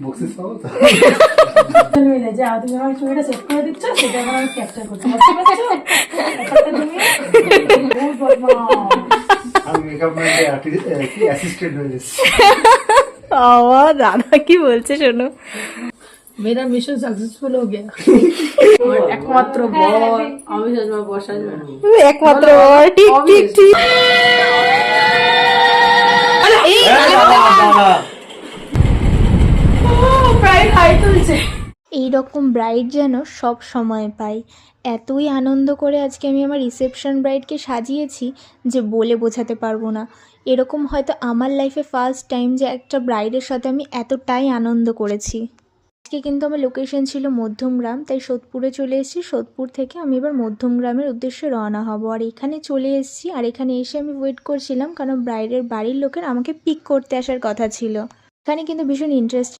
Boxes পাবো তো? মিলে যাও, তুমি আমার ছবিটা সেট করে দিচ্ছ, সেটা এখন আমি ক্যাপচার করতে বুঝতে পারছো ব্যাপারটা তুমি? বহুত বদমাশ। আমি মেকআপ ম্যানের কি অ্যাসিস্ট্যান্ট হয়ে গেছি। বাবা দাদা কি বলছে শোনো। मेरा मिशन सक्सेसफुल हो गया। और एकमात्र बॉल আমি সবসময় বসা যাবে একমাত্র বর, ঠিক ঠিক ঠিক। প্রায় হাই তুলছে। এইরকম ব্রাইড যেন সব সময় পাই। এতই আনন্দ করে আজকে আমি আমার রিসেপশন ব্রাইডকে সাজিয়েছি যে বলে বোঝাতে পারবো না। এরকম হয়তো আমার লাইফে ফার্স্ট টাইম যে একটা ব্রাইডের সাথে আমি এতটাই আনন্দ করেছি। আজকে কিন্তু আমার লোকেশন ছিল মধ্যমগ্রাম, তাই সোদপুরে চলে এসেছি। সোদপুর থেকে আমি এবার মধ্যমগ্রামের উদ্দেশ্যে রওনা হব। আর এখানে চলে এসেছি, আর এখানে এসে আমি ওয়েট করছিলাম, কারণ ব্রাইডের বাড়ির লোকের আমাকে পিক করতে আসার কথা ছিল। এখানে কিন্তু ভীষণ ইন্টারেস্ট